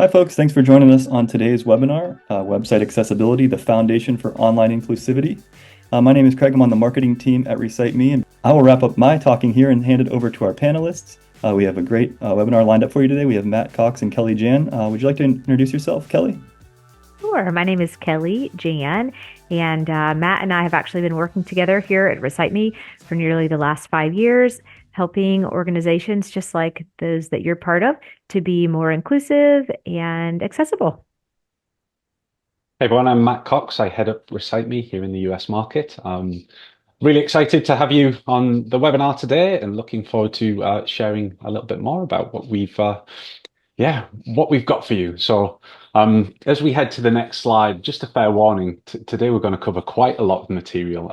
Hi, folks. Thanks for joining us on today's webinar, Website Accessibility, the Foundation for Online Inclusivity. My name is Craig. I'm on the marketing team at ReciteMe, and I will wrap up my talking here and hand it over to our panelists. We have a great webinar lined up for you today. We have Matt Cox and Kelly Jan. Would you like to introduce yourself, Kelly? Sure. My name is Kelly Jan, and Matt and I have actually been working together here at ReciteMe for nearly the last 5 years, helping organizations just like those that you're part of to be more inclusive and accessible. Hey everyone, I'm Matt Cox. I head up ReciteMe here in the US market. Really excited to have you on the webinar today and looking forward to sharing a little bit more about what we've got for you. So as we head to the next slide, just a fair warning, today we're going to cover quite a lot of material.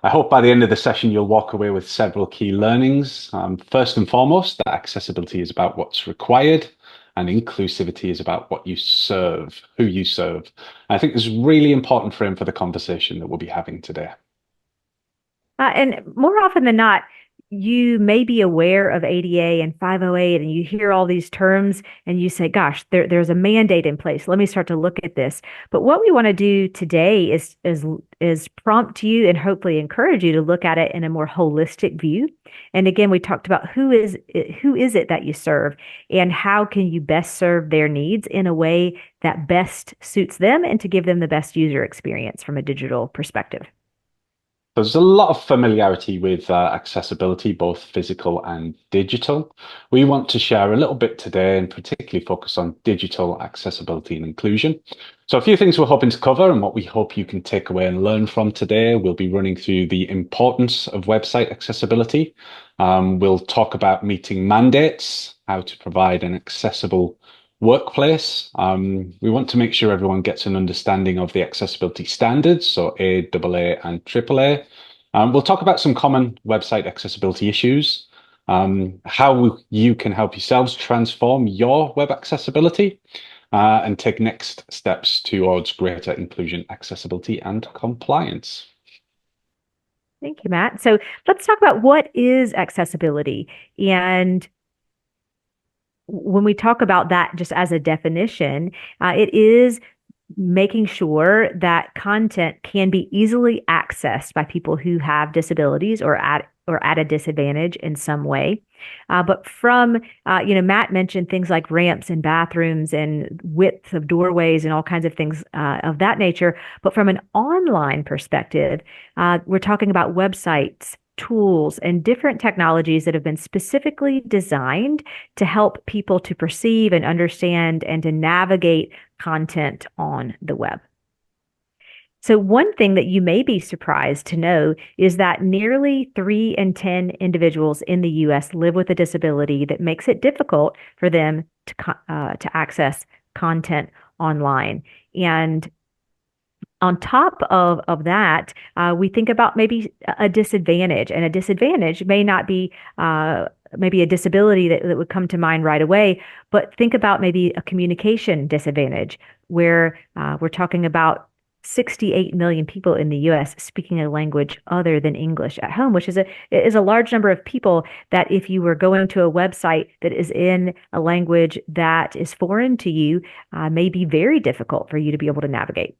I hope by the end of the session, you'll walk away with several key learnings. First and foremost, that accessibility is about what's required and inclusivity is about what you serve, who you serve. And I think this is really important frame for the conversation that we'll be having today. And more often than not, you may be aware of ADA and 508, and you hear all these terms and you say, gosh, there's a mandate in place. Let me start to look at this. But what we want to do today is prompt you and hopefully encourage you to look at it in a more holistic view. And again, we talked about who is it that you serve and how can you best serve their needs in a way that best suits them and to give them the best user experience from a digital perspective. There's a lot of familiarity with accessibility, both physical and digital. We want to share a little bit today and particularly focus on digital accessibility and inclusion. So a few things we're hoping to cover and what we hope you can take away and learn from today. We'll be running through the importance of website accessibility. We'll talk about meeting mandates, how to provide an accessible workplace. We want to make sure everyone gets an understanding of the accessibility standards, so AAA and AAA. We'll talk about some common website accessibility issues, how you can help yourselves transform your web accessibility, and take next steps towards greater inclusion, accessibility, and compliance. Thank you, Matt. So let's talk about what is accessibility. And when we talk about that just as a definition, it is making sure that content can be easily accessed by people who have disabilities or at a disadvantage in some way. But from, Matt mentioned things like ramps and bathrooms and width of doorways and all kinds of things of that nature. But from an online perspective, we're talking about websites, tools, and different technologies that have been specifically designed to help people to perceive and understand and to navigate content on the web. So one thing that you may be surprised to know is that nearly 3 in 10 individuals in the US live with a disability that makes it difficult for them to access content online. And on top of that, we think about maybe a disadvantage, and a disadvantage may not be maybe a disability that would come to mind right away, but think about maybe a communication disadvantage where we're talking about 68 million people in the US speaking a language other than English at home, which is a large number of people that if you were going to a website that is in a language that is foreign to you, may be very difficult for you to be able to navigate.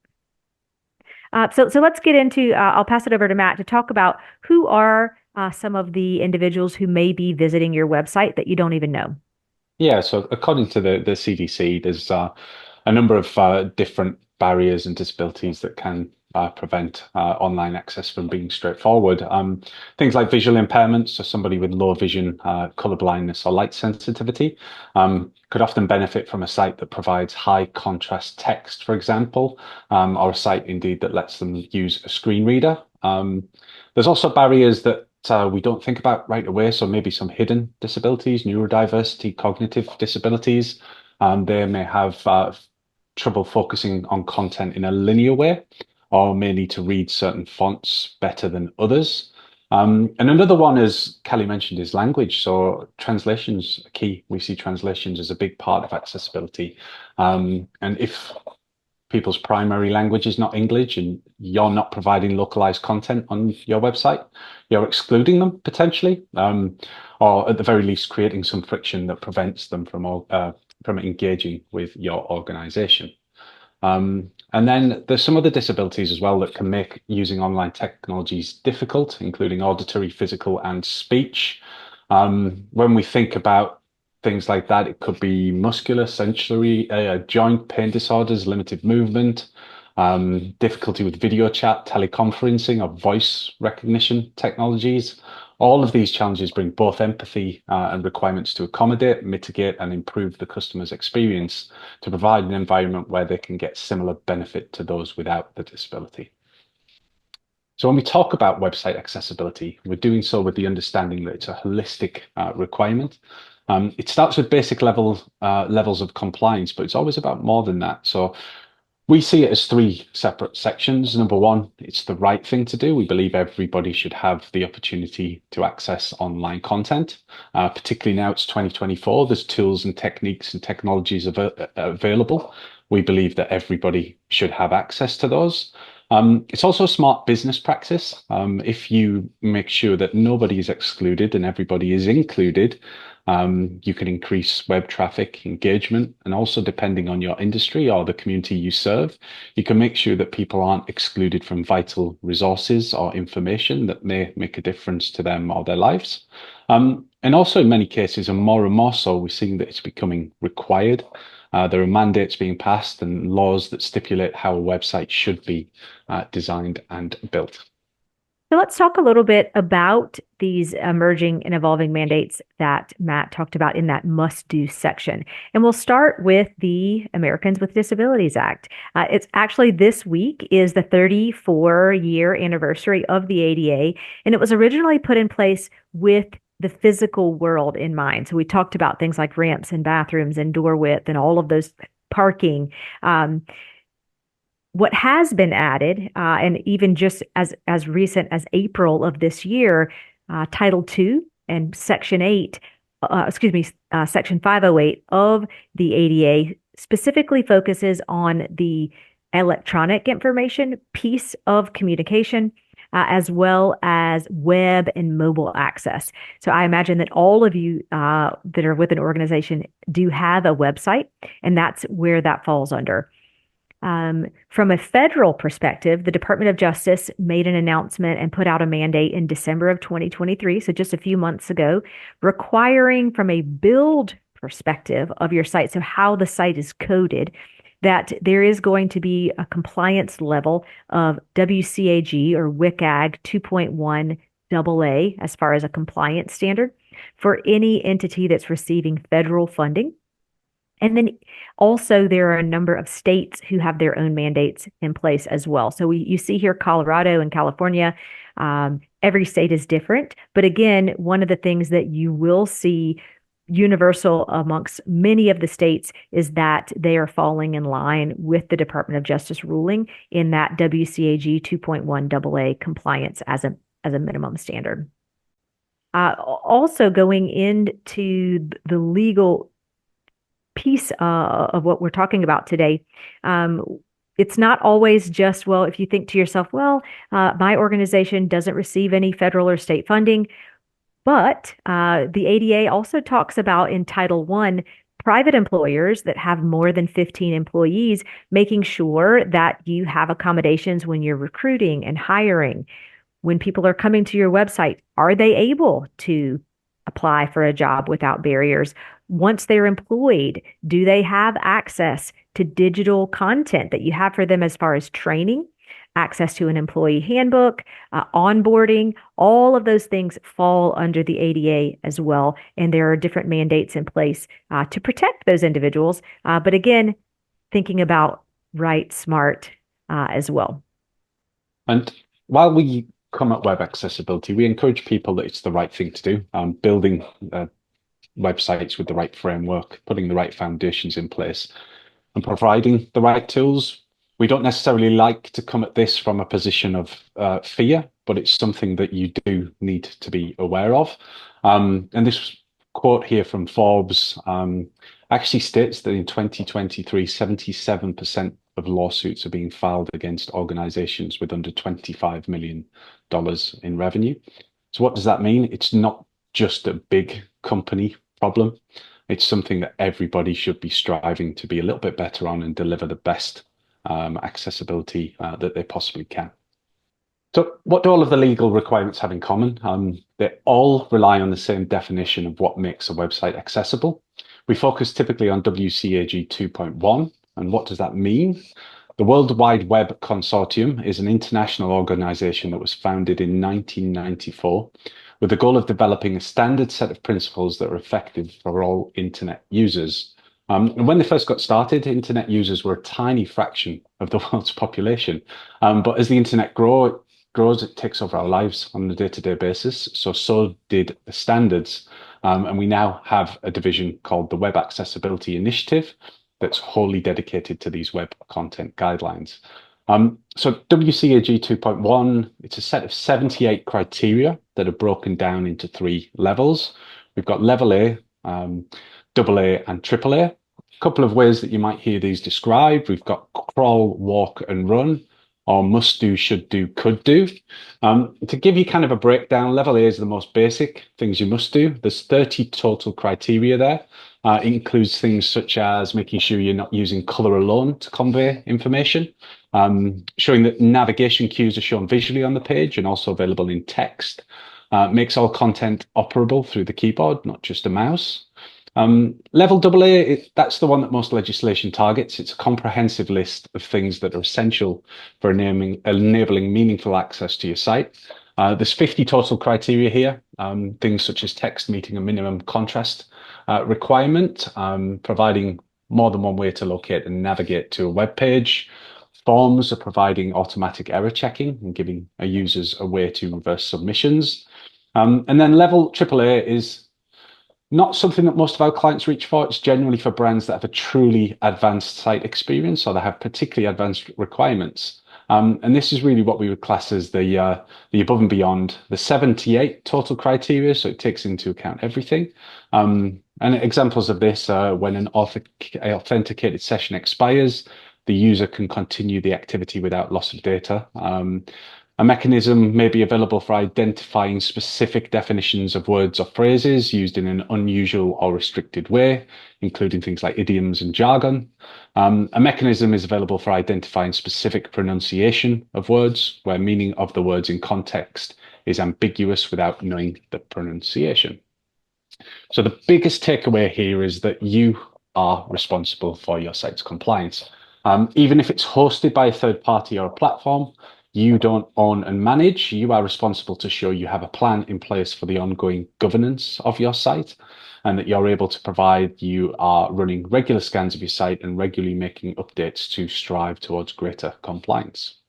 So let's get into, I'll pass it over to Matt to talk about who are some of the individuals who may be visiting your website that you don't even know. Yeah, so according to the CDC, there's a number of different barriers and disabilities that can prevent online access from being straightforward. Things like visual impairments, so somebody with low vision, color blindness, or light sensitivity could often benefit from a site that provides high contrast text, for example, or a site indeed that lets them use a screen reader. There's also barriers that we don't think about right away. So maybe some hidden disabilities, neurodiversity, cognitive disabilities. They may have trouble focusing on content in a linear way, or may need to read certain fonts better than others. And another one, as Kelly mentioned, is language. So translations are key. We see translations as a big part of accessibility. And if people's primary language is not English and you're not providing localized content on your website, you're excluding them potentially, or at the very least creating some friction that prevents them from from engaging with your organization. And then there's some other disabilities as well that can make using online technologies difficult, including auditory, physical, and speech. When we think about things like that, it could be muscular, sensory, joint pain disorders, limited movement, difficulty with video chat, teleconferencing, or voice recognition technologies. All of these challenges bring both empathy and requirements to accommodate, mitigate, and improve the customer's experience to provide an environment where they can get similar benefit to those without the disability. So when we talk about website accessibility, we're doing so with the understanding that it's a holistic requirement. It starts with basic levels of compliance, but it's always about more than that. So we see it as three separate sections. Number one, it's the right thing to do. We believe everybody should have the opportunity to access online content. Particularly now it's 2024, there's tools and techniques and technologies available. We believe that everybody should have access to those. It's also a smart business practice. If you make sure that nobody is excluded and everybody is included, you can increase web traffic engagement, and also depending on your industry or the community you serve, you can make sure that people aren't excluded from vital resources or information that may make a difference to them or their lives. And also in many cases, and more so, we're seeing that it's becoming required. There are mandates being passed and laws that stipulate how a website should be designed and built. So let's talk a little bit about these emerging and evolving mandates that Matt talked about in that must-do section. And we'll start with the Americans with Disabilities Act. It's actually this week is the 34-year anniversary of the ADA, and it was originally put in place with the physical world in mind. So we talked about things like ramps and bathrooms and door width and all of those parking. What has been added, and even just as recent as April of this year, Title II and Section 8, Section 508 of the ADA specifically focuses on the electronic information piece of communication, as well as web and mobile access. So I imagine that all of you that are with an organization do have a website, and that's where that falls under. From a federal perspective, the Department of Justice made an announcement and put out a mandate in December of 2023, so just a few months ago, requiring from a build perspective of your site, so how the site is coded, that there is going to be a compliance level of WCAG or WCAG 2.1 AA as far as a compliance standard for any entity that's receiving federal funding. And then also there are a number of states who have their own mandates in place as well. So you see here Colorado and California. Every state is different. But again, one of the things that you will see universal amongst many of the states is that they are falling in line with the Department of Justice ruling in that WCAG 2.1 AA compliance as a minimum standard. Also going into the legal piece of what we're talking about today, it's not always just, well, if you think to yourself, well, my organization doesn't receive any federal or state funding, but the ADA also talks about in Title I, private employers that have more than 15 employees, making sure that you have accommodations when you're recruiting and hiring. When people are coming to your website, are they able to apply for a job without barriers? Once they're employed, do they have access to digital content that you have for them as far as training, access to an employee handbook, onboarding? All of those things fall under the ADA as well. And there are different mandates in place to protect those individuals. But again, thinking about right, smart as well. And while we come at web accessibility, we encourage people that it's the right thing to do. Building websites with the right framework, putting the right foundations in place, and providing the right tools. We don't necessarily like to come at this from a position of fear, but it's something that you do need to be aware of. And this quote here from Forbes actually states that in 2023, 77% of lawsuits are being filed against organizations with under $25 million in revenue. So what does that mean? It's not just a big company problem. It's something that everybody should be striving to be a little bit better on and deliver the best accessibility that they possibly can. So what do all of the legal requirements have in common? They all rely on the same definition of what makes a website accessible. We focus typically on WCAG 2.1. And what does that mean? The World Wide Web Consortium is an international organization that was founded in 1994 with the goal of developing a standard set of principles that are effective for all internet users. And when they first got started, internet users were a tiny fraction of the world's population. But as the internet grows, it takes over our lives on a day-to-day basis. So did the standards. And we now have a division called the Web Accessibility Initiative that's wholly dedicated to these web content guidelines. So WCAG 2.1, it's a set of 78 criteria that are broken down into 3 levels. We've got level A, AA, and AAA. A couple of ways that you might hear these described. We've got crawl, walk, and run, or must do, should do, could do. To give you kind of a breakdown, level A is the most basic things you must do. There's 30 total criteria there. It includes things such as making sure you're not using color alone to convey information, showing that navigation cues are shown visually on the page and also available in text, makes all content operable through the keyboard, not just a mouse. Level AA, that's the one that most legislation targets. It's a comprehensive list of things that are essential for enabling meaningful access to your site. There's 50 total criteria here, things such as text meeting a minimum contrast requirement, providing more than one way to locate and navigate to a web page. Forms are providing automatic error checking and giving users a way to reverse submissions. And then level AAA is not something that most of our clients reach for. It's generally for brands that have a truly advanced site experience or that have particularly advanced requirements. And this is really what we would class as the above and beyond, the 78 total criteria. So it takes into account everything. And examples of this are when an authenticated session expires, the user can continue the activity without loss of data. A mechanism may be available for identifying specific definitions of words or phrases used in an unusual or restricted way, including things like idioms and jargon. A mechanism is available for identifying specific pronunciation of words, where meaning of the words in context is ambiguous without knowing the pronunciation. So the biggest takeaway here is that you are responsible for your site's compliance. Even if it's hosted by a third party or a platform, you don't own and manage. You are responsible to show you have a plan in place for the ongoing governance of your site and that you're able to provide you are running regular scans of your site and regularly making updates to strive towards greater compliance.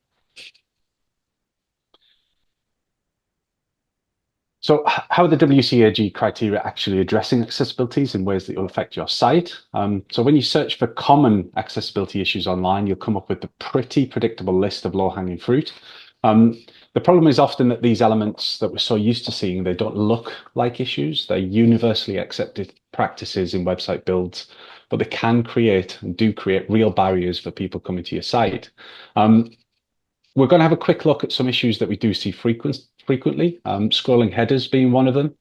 So how are the WCAG criteria actually addressing accessibilities in ways that will affect your site? So when you search for common accessibility issues online, you'll come up with a pretty predictable list of low-hanging fruit. The problem is often that these elements that we're so used to seeing, they don't look like issues. They're universally accepted practices in website builds, but they can create and do create real barriers for people coming to your site. We're going to have a quick look at some issues that we do see frequently, scrolling headers being one of them.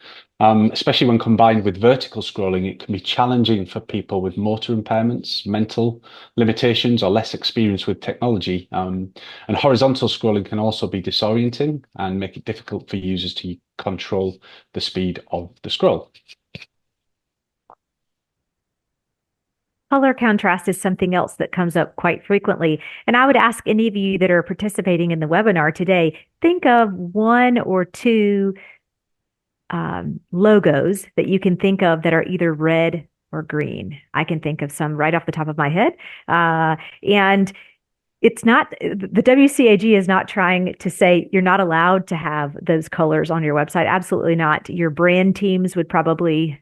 Especially when combined with vertical scrolling, it can be challenging for people with motor impairments, mental limitations, or less experience with technology. And horizontal scrolling can also be disorienting and make it difficult for users to control the speed of the scroll. Color contrast is something else that comes up quite frequently. And I would ask any of you that are participating in the webinar today, think of 1 or 2 logos that you can think of that are either red or green. I can think of some right off the top of my head. And it's not, the WCAG is not trying to say you're not allowed to have those colors on your website. Absolutely not. Your brand teams would probably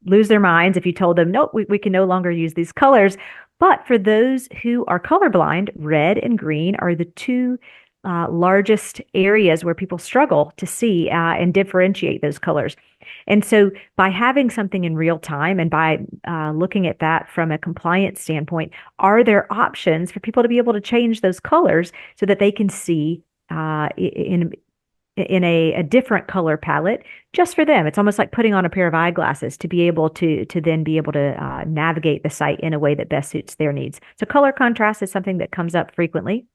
lose their minds if you told them, nope, we can no longer use these colors. But for those who are colorblind, red and green are the 2 largest areas where people struggle to see and differentiate those colors. And so by having something in real time and by looking at that from a compliance standpoint, are there options for people to be able to change those colors so that they can see in in a different color palette just for them. It's almost like putting on a pair of eyeglasses to be able to then be able to navigate the site in a way that best suits their needs. So color contrast is something that comes up frequently.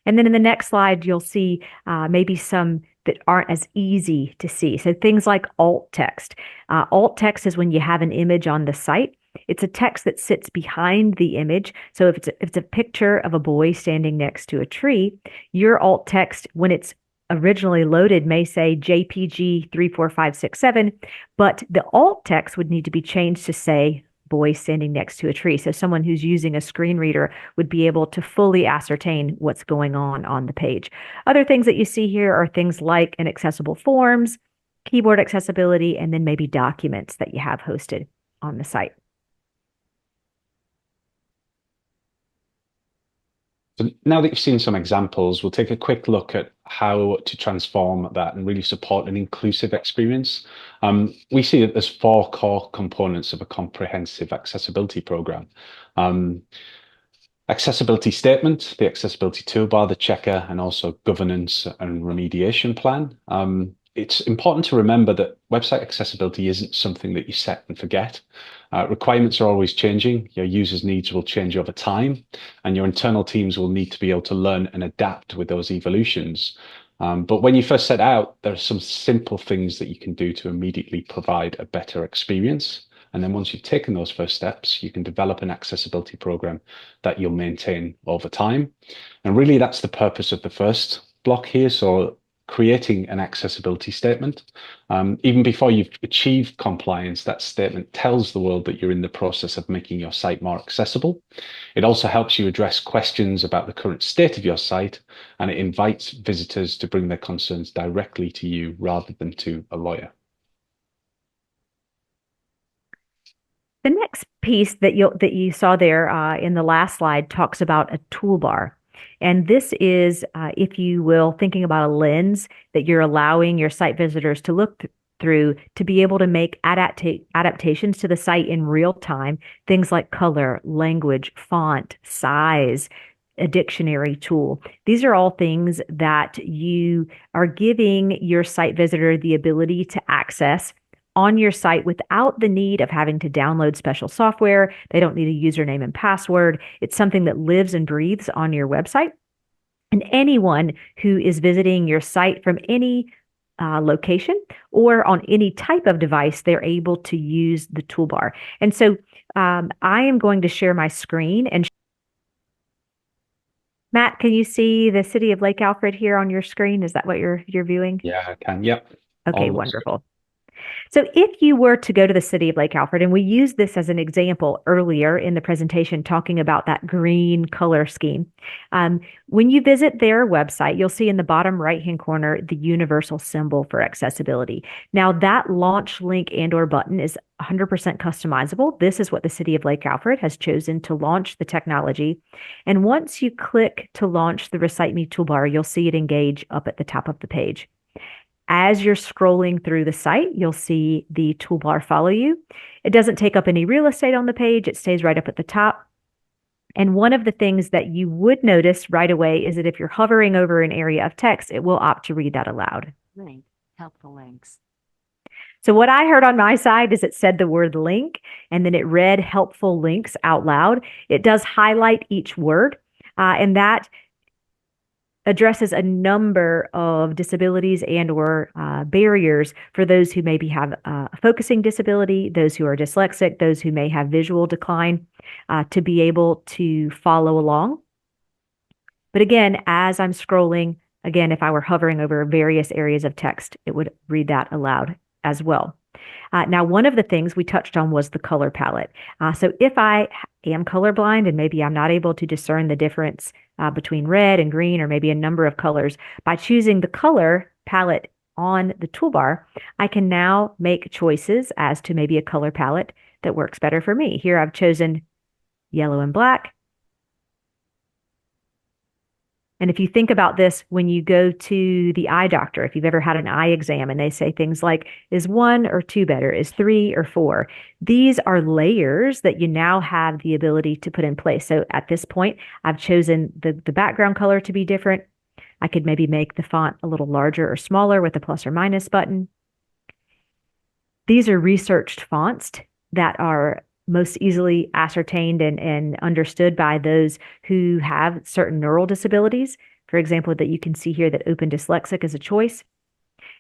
And then in the next slide, you'll see maybe some that aren't as easy to see. So things like alt text. Alt text is when you have an image on the site. It's a text that sits behind the image. So if it's a picture of a boy standing next to a tree, your alt text, when it's originally loaded, may say JPG 34567, but the alt text would need to be changed to say boy standing next to a tree. So someone who's using a screen reader would be able to fully ascertain what's going on the page. Other things that you see here are things like inaccessible forms, keyboard accessibility, and then maybe documents that you have hosted on the site. So now that you've seen some examples, we'll take a quick look at how to transform that and really support an inclusive experience. We see that there's 4 core components of a comprehensive accessibility program. Accessibility statement, the accessibility toolbar, the checker, and also governance and remediation plan. It's important to remember that website accessibility isn't something that you set and forget. Requirements are always changing. Your users' needs will change over time, and your internal teams will need to be able to learn and adapt with those evolutions. But when you first set out, there are some simple things that you can do to immediately provide a better experience. And then once you've taken those first steps, you can develop an accessibility program that you'll maintain over time. And really, that's the purpose of the first block here. So creating an accessibility statement. Even before you've achieved compliance, that statement tells the world that you're in the process of making your site more accessible. It also helps you address questions about the current state of your site, and it invites visitors to bring their concerns directly to you rather than to a lawyer. The next piece that you saw there in the last slide talks about a toolbar. And this is, if you will, thinking about a lens that you're allowing your site visitors to look through to be able to make adaptations to the site in real time. Things like color, language, font, size, a dictionary tool. These are all things that you are giving your site visitor the ability to access on your site without the need of having to download special software. They don't need a username and password. It's something that lives and breathes on your website. And anyone who is visiting your site from any location or on any type of device, they're able to use the toolbar. And so I am going to share my screen. And Matt, can you see the city of Lake Alfred here on your screen? Is that what you're viewing? Yeah, I can. Yep. Okay, wonderful. So if you were to go to the city of Lake Alfred, and we used this as an example earlier in the presentation, talking about that green color scheme. When you visit their website, you'll see in the bottom right-hand corner the universal symbol for accessibility. Now that launch link and/or button is 100% customizable. This is what the city of Lake Alfred has chosen to launch the technology. And once you click to launch the Recite Me toolbar, you'll see it engage up at the top of the page. As you're scrolling through the site, you'll see the toolbar follow you. It doesn't take up any real estate on the page. It stays right up at the top. And one of the things that you would notice right away is that if you're hovering over an area of text, it will opt to read that aloud. Link, helpful links. So what I heard on my side is it said the word link, and then it read helpful links out loud. It does highlight each word, and that addresses a number of disabilities and/or barriers for those who maybe have a focusing disability, those who are dyslexic, those who may have visual decline, to be able to follow along. But again, as I'm scrolling, again, if I were hovering over various areas of text, it would read that aloud as well. Now, one of the things we touched on was the color palette. So if I am colorblind and maybe I'm not able to discern the difference between red and green or maybe a number of colors, by choosing the color palette on the toolbar, I can now make choices as to maybe a color palette that works better for me. Here I've chosen yellow and black. And if you think about this, when you go to the eye doctor, if you've ever had an eye exam and they say things like, is 1 or 2 better? Is 3 or 4? These are layers that you now have the ability to put in place. So at this point, I've chosen the background color to be different. I could maybe make the font a little larger or smaller with the plus or minus button. These are researched fonts that are most easily ascertained and understood by those who have certain neural disabilities. For example, that you can see here that Open Dyslexic is a choice.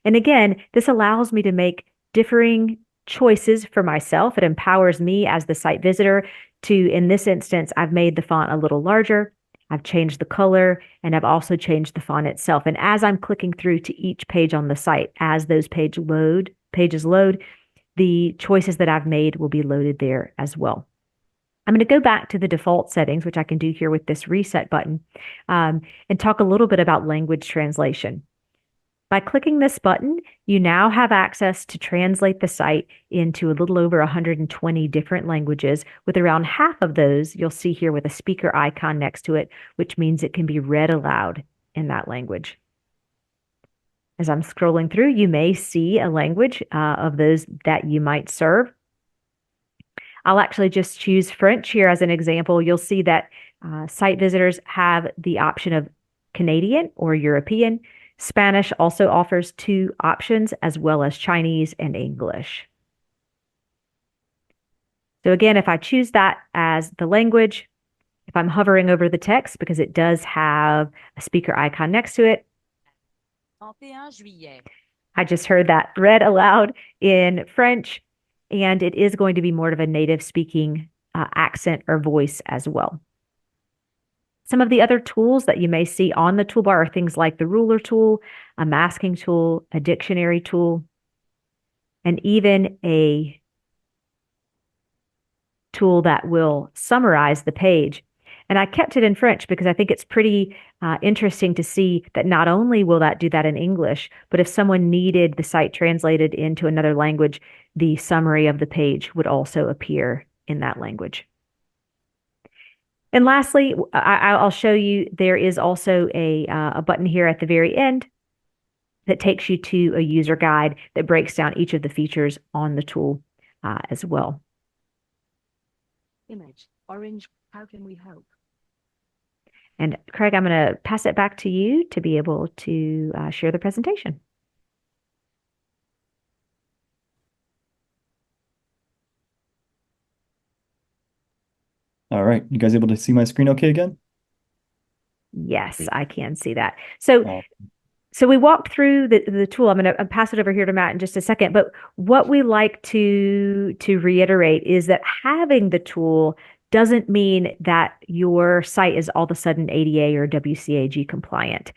And again, this allows me to make differing choices for myself. It empowers me as the site visitor to, in this instance, I've made the font a little larger, I've changed the color, and I've also changed the font itself. And as I'm clicking through to each page on the site, as those pages load, the choices that I've made will be loaded there as well. I'm going to go back to the default settings, which I can do here with this reset button, and talk a little bit about language translation. By clicking this button, you now have access to translate the site into a little over 120 different languages, with around half of those you'll see here with a speaker icon next to it, which means it can be read aloud in that language. As I'm scrolling through, you may see a language of those that you might serve. I'll actually just choose French here as an example. You'll see that site visitors have the option of Canadian or European. Spanish also offers 2 options, as well as Chinese and English. So again, if I choose that as the language, if I'm hovering over the text, because it does have a speaker icon next to it, I just heard that read aloud in French, and it is going to be more of a native speaking accent or voice as well. Some of the other tools that you may see on the toolbar are things like the ruler tool, a masking tool, a dictionary tool, and even a tool that will summarize the page. And I kept it in French because I think it's pretty interesting to see that not only will that do that in English, but if someone needed the site translated into another language, the summary of the page would also appear in that language. And lastly, I'll show you there is also a button here at the very end that takes you to a user guide that breaks down each of the features on the tool as well. Image, orange, how can we help? And Craig, I'm going to pass it back to you to be able to share the presentation. All right. You guys able to see my screen okay again? Yes, I can see that. So we walked through the tool. I'm going to pass it over here to Matt in just a second. But what we like to reiterate is that having the tool doesn't mean that your site is all of a sudden ADA or WCAG compliant.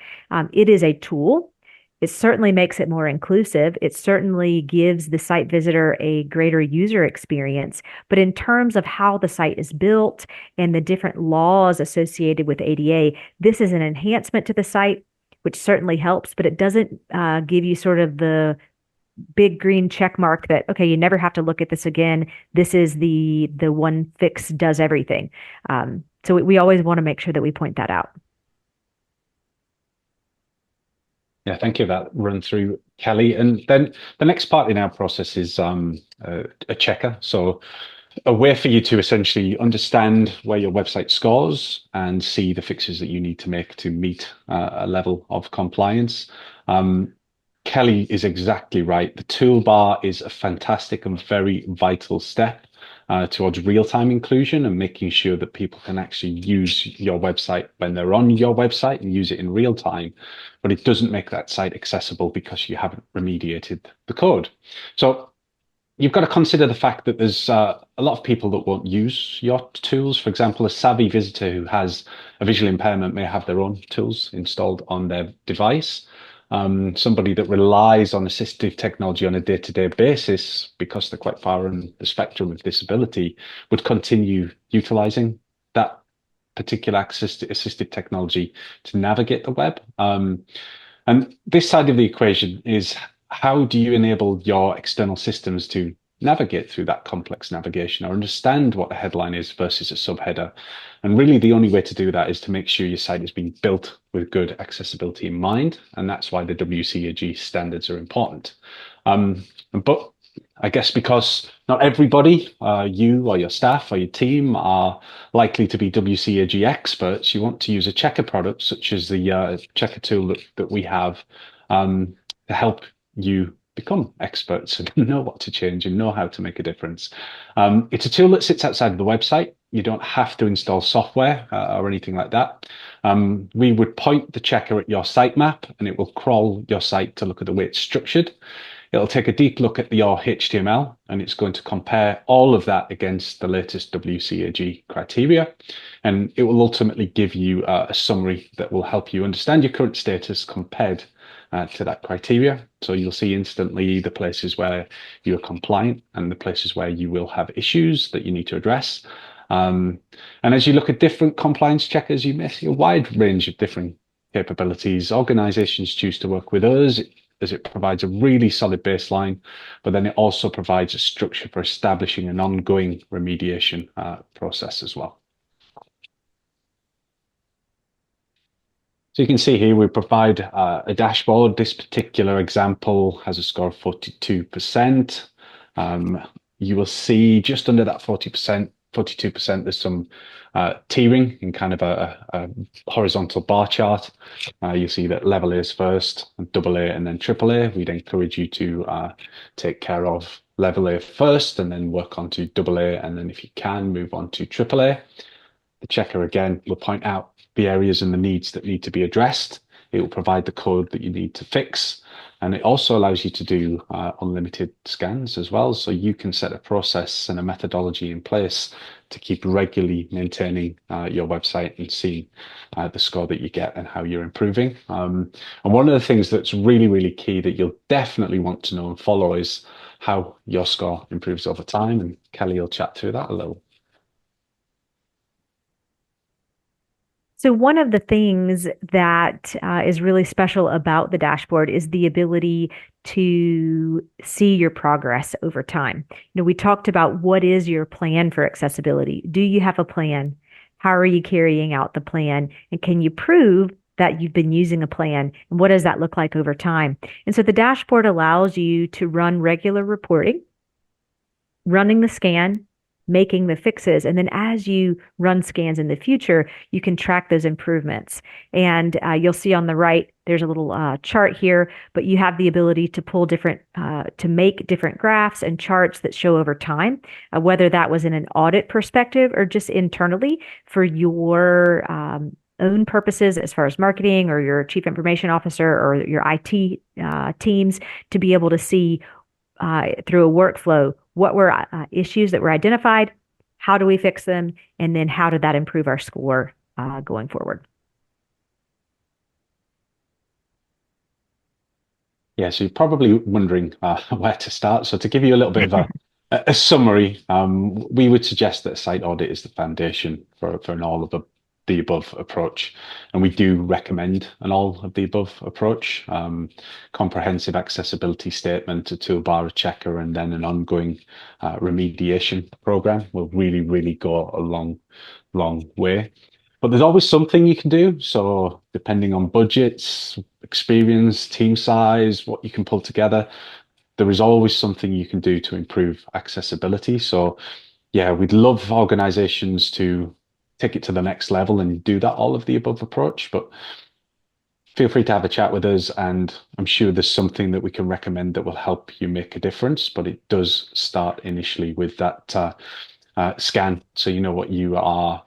It is a tool. It certainly makes it more inclusive. It certainly gives the site visitor a greater user experience. But in terms of how the site is built and the different laws associated with ADA, this is an enhancement to the site, which certainly helps, but it doesn't give you sort of the big green check mark that, okay, you never have to look at this again. This is the one fix does everything. So we always want to make sure that we point that out. Yeah, thank you for that run through, Kelly. And then the next part in our process is a checker. So a way for you to essentially understand where your website scores and see the fixes that you need to make to meet a level of compliance. Kelly is exactly right. The toolbar is a fantastic and very vital step towards real-time inclusion and making sure that people can actually use your website when they're on your website and use it in real time. But it doesn't make that site accessible because you haven't remediated the code. So you've got to consider the fact that there's a lot of people that won't use your tools. For example, a savvy visitor who has a visual impairment may have their own tools installed on their device. Somebody that relies on assistive technology on a day-to-day basis, because they're quite far on the spectrum of disability, would continue utilizing that particular assistive technology to navigate the web. And this side of the equation is, how do you enable your external systems to navigate through that complex navigation or understand what a headline is versus a subheader? And really the only way to do that is to make sure your site is being built with good accessibility in mind. And that's why the WCAG standards are important. But I guess because not everybody, you or your staff or your team, are likely to be WCAG experts, you want to use a checker product such as the checker tool that we have to help you become experts and know what to change and know how to make a difference. It's a tool that sits outside of the website. You don't have to install software or anything like that. We would point the checker at your sitemap and it will crawl your site to look at the way it's structured. It'll take a deep look at your HTML and it's going to compare all of that against the latest WCAG criteria. And it will ultimately give you a summary that will help you understand your current status compared to that criteria. So you'll see instantly the places where you're compliant and the places where you will have issues that you need to address. And as you look at different compliance checkers, you may see a wide range of different capabilities. Organizations choose to work with us as it provides a really solid baseline, but then it also provides a structure for establishing an ongoing remediation process as well. So you can see here we provide a dashboard. This particular example has a score of 42%. You will see just under that 40%, 42%, there's some tiering in kind of a horizontal bar chart. You'll see that level A is first, double A, and then triple A. We'd encourage you to take care of level A first and then work on to double A, and then if you can, move on to triple A. The checker, again, will point out the areas and the needs that need to be addressed. It will provide the code that you need to fix. And it also allows you to do unlimited scans as well. So you can set a process and a methodology in place to keep regularly maintaining your website and seeing the score that you get and how you're improving. And one of the things that's really, really key that you'll definitely want to know and follow is how your score improves over time. And Kelly will chat through that a little. So one of the things that is really special about the dashboard is the ability to see your progress over time. We talked about what is your plan for accessibility? Do you have a plan? How are you carrying out the plan? And can you prove that you've been using a plan? And what does that look like over time? And so the dashboard allows you to run regular reporting, running the scan, making the fixes. And then as you run scans in the future, you can track those improvements. And you'll see on the right, there's a little chart here, but you have the ability to pull different, to make different graphs and charts that show over time, whether that was in an audit perspective or just internally for your own purposes as far as marketing or your chief information officer or your IT teams to be able to see through a workflow what were issues that were identified, how do we fix them, and then how did that improve our score going forward. Yeah, so you're probably wondering where to start. So to give you a little bit of a summary, we would suggest that a site audit is the foundation for an all of the above approach. And we do recommend an all of the above approach, comprehensive accessibility statement, a toolbar, a checker, and then an ongoing remediation program will really, really go a long, long way. But there's always something you can do. So depending on budgets, experience, team size, what you can pull together, there is always something you can do to improve accessibility. So yeah, we'd love organizations to take it to the next level and do that all of the above approach, but feel free to have a chat with us, and I'm sure there's something that we can recommend that will help you make a difference. But it does start initially with that scan, so you know what you are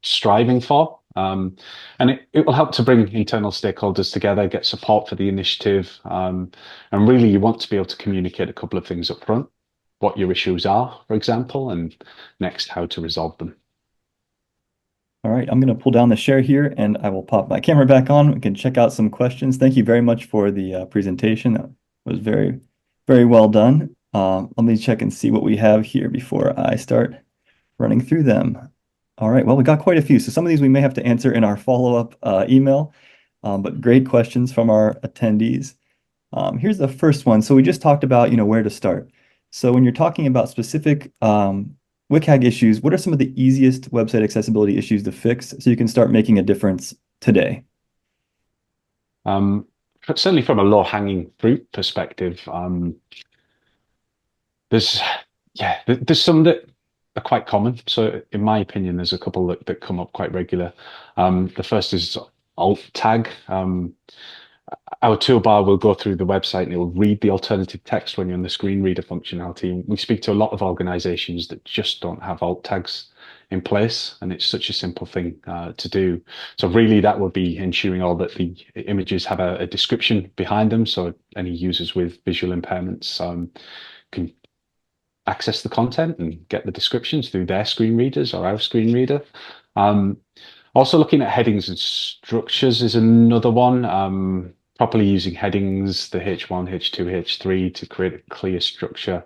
striving for. And it will help to bring internal stakeholders together, get support for the initiative. And really, you want to be able to communicate a couple of things up front, what your issues are, for example, and next, how to resolve them. All right, I'm going to pull down the share here and I will pop my camera back on. We can check out some questions. Thank you very much for the presentation. That was very, very well done. Let me check and see what we have here before I start running through them. All right, well, we got quite a few. So some of these we may have to answer in our follow-up email, but great questions from our attendees. Here's the first one. So we just talked about, where to start. So when you're talking about specific WCAG issues, what are some of the easiest website accessibility issues to fix so you can start making a difference today? Certainly from a low-hanging fruit perspective, There's there's some that are quite common. So in my opinion, there's a couple that come up quite regular. The first is alt tag. Our toolbar will go through the website and it will read the alternative text when you're in the screen reader functionality. We speak to a lot of organizations that just don't have alt tags in place, and it's such a simple thing to do. So really that would be ensuring all that the images have a description behind them, so any users with visual impairments can access the content and get the descriptions through their screen readers or our screen reader. Um, Also looking at headings and structures is another one. Properly using headings, the H1, H2, H3 to create a clear structure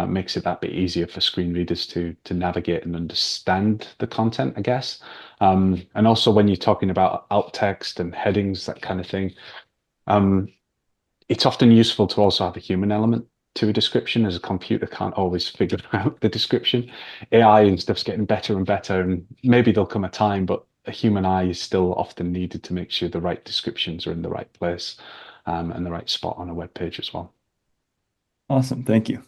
makes it that bit easier for screen readers to navigate and understand the content, I guess. And also when you're talking about alt text and headings, that kind of thing, um, it's often useful to also have a human element to a description, as a computer can't always figure out the description. AI and stuff's getting better and better, and maybe there'll come a time, but a human eye is still often needed to make sure the right descriptions are in the right place and the right spot on a web page as well. Awesome, thank you.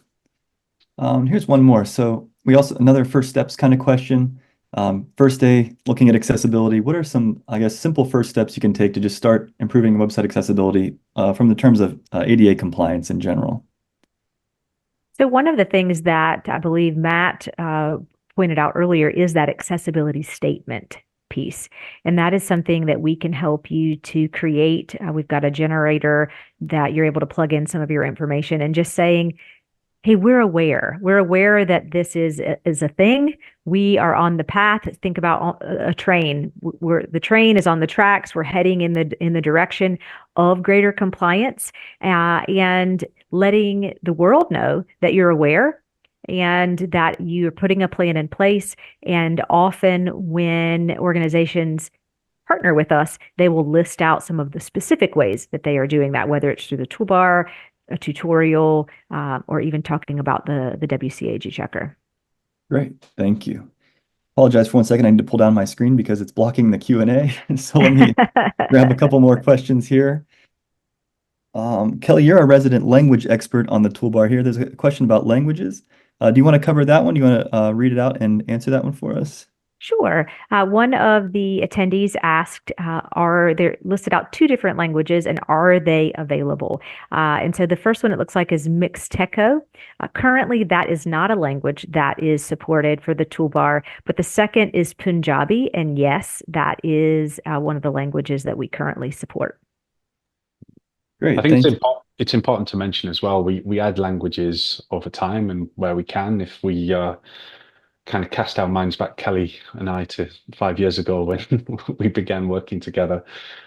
Here's one more. So we also, another first steps kind of question. First day looking at accessibility, what are some, I guess, simple first steps you can take to just start improving website accessibility from the terms of ADA compliance in general? So one of the things that I believe Matt pointed out earlier is that accessibility statement piece. And that is something that we can help you to create. We've got a generator that you're able to plug in some of your information and just saying, hey, we're aware. We're aware that this is a thing. We are on the path. Think about a train. The train is on the tracks. We're heading in the direction of greater compliance, and letting the world know that you're aware and that you're putting a plan in place. And often when organizations partner with us, they will list out some of the specific ways that they are doing that, whether it's through the toolbar, a tutorial, or even talking about the WCAG checker. Great, thank you. Apologize for 1 second. I need to pull down my screen because it's blocking the Q&A. So let me grab a couple more questions here. Kelly, you're a resident language expert on the toolbar here. There's a question about languages. Do you want to cover that one? Do you want to read it out and answer that one for us? Sure. One of the attendees asked, are there listed out 2 different languages and are they available? And so the first one it looks like is Mixteco. Currently, that is not a language that is supported for the toolbar, but the second is Punjabi. And yes, that is one of the languages that we currently support. Great, I think thank you. it's important to mention as well, we add languages over time and where we can. If we kind of cast our minds back, Kelly and I, to 5 years ago when we began working together,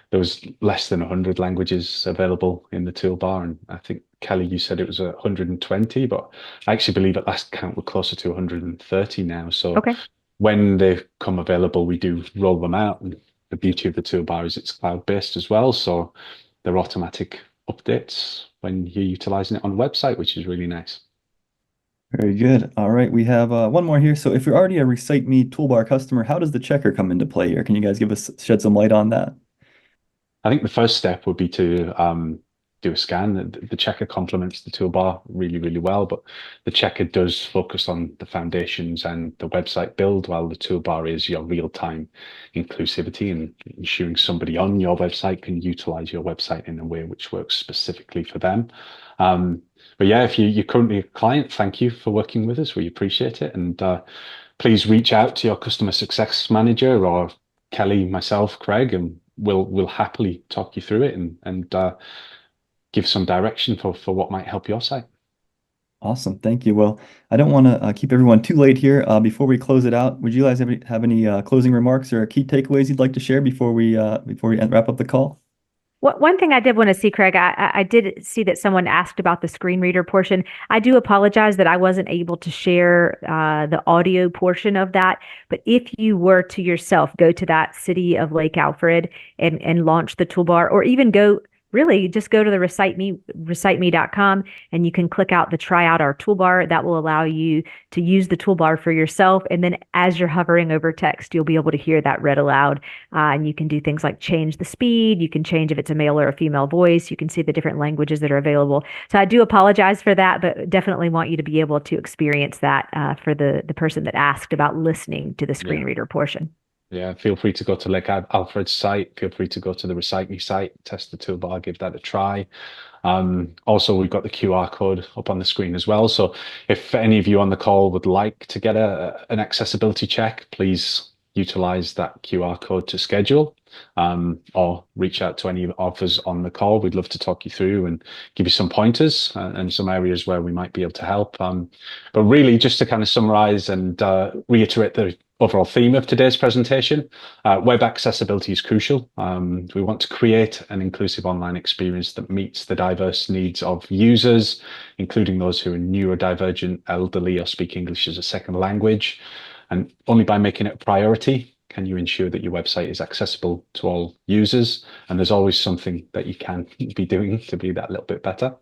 there was less than 100 languages available in the toolbar. And I think, Kelly, you said it was 120, but I actually believe at last count we're closer to 130 now. So Okay. when they come available, we do roll them out. And the beauty of the toolbar is it's cloud-based as well. So they're automatic updates when you're utilizing it on the website, which is really nice. Very good. All right, we have one more here. So if you're already a Recite Me toolbar customer, how does the checker come into play here? Can you guys shed some light on that? I think the first step would be to do a scan. The checker complements the toolbar really, really well, but the checker does focus on the foundations and the website build, while the toolbar is your real-time inclusivity and ensuring somebody on your website can utilize your website in a way which works specifically for them. But yeah, if you're currently a client, thank you for working with us. We appreciate it. And please reach out to your customer success manager or Kelly, myself, Craig, and we'll happily talk you through it and give some direction for what might help your site. Awesome, thank you. Well, I don't want to keep everyone too late here. Before we close it out, would you guys have any closing remarks or key takeaways you'd like to share before we wrap up the call? One thing I did want to see, Craig, I did see that someone asked about the screen reader portion. I do apologize that I wasn't able to share the audio portion of that. But if you were to yourself go to that City of Lake Alfred and launch the toolbar, or even go really just go to the reciteme.com, and you can click out the try out our toolbar. That will allow you to use the toolbar for yourself. And then as you're hovering over text, you'll be able to hear that read aloud. And you can do things like change the speed. You can change if it's a male or a female voice. You can see the different languages that are available. So I do apologize for that, but definitely want you to be able to experience that for the person that asked about listening to the screen reader portion. Yeah, feel free to go to Lake Alfred's site. Feel free to go to the Recite Me site, test the toolbar, give that a try. Also, we've got the QR code up on the screen as well. So if any of you on the call would like to get an accessibility check, please utilize that QR code to schedule, or reach out to any of us on the call. We'd love to talk you through and give you some pointers and some areas where we might be able to help. But really, just to kind of summarize and reiterate the overall theme of today's presentation, web accessibility is crucial. We want to create an inclusive online experience that meets the diverse needs of users, including those who are neurodivergent, elderly, or speak English as a second language. And only by making it a priority can you ensure that your website is accessible to all users. And there's always something that you can be doing to be that little bit better.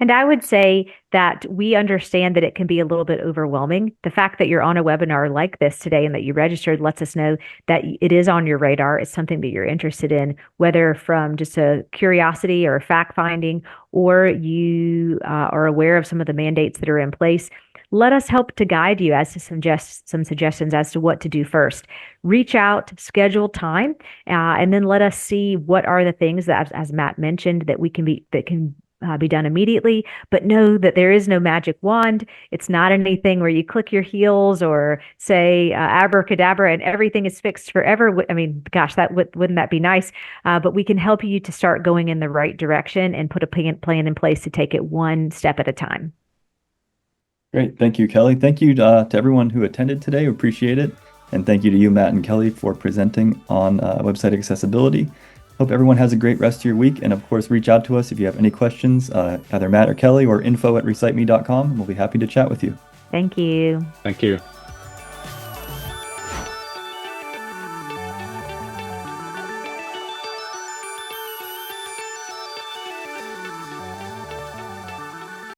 And I would say that we understand that it can be a little bit overwhelming. The fact that you're on a webinar like this today and that you registered lets us know that it is on your radar. It's something that you're interested in, whether from just a curiosity or fact finding, or you are aware of some of the mandates that are in place. Let us help to guide you as to some suggestions as to what to do first. Reach out, schedule time, and then let us see what are the things that, as Matt mentioned, that can be done immediately. But know that there is no magic wand. It's not anything where you click your heels or say abracadabra and everything is fixed forever. I mean, gosh, wouldn't that be nice? But we can help you to start going in the right direction and put a plan in place to take it one step at a time. Great. Thank you, Kelly. Thank you to everyone who attended today. We appreciate it. And thank you to you, Matt and Kelly, for presenting on website accessibility. Hope everyone has a great rest of your week. And of course, reach out to us if you have any questions, either Matt or Kelly, or info@reciteme.com. We'll be happy to chat with you. Thank you. Thank you.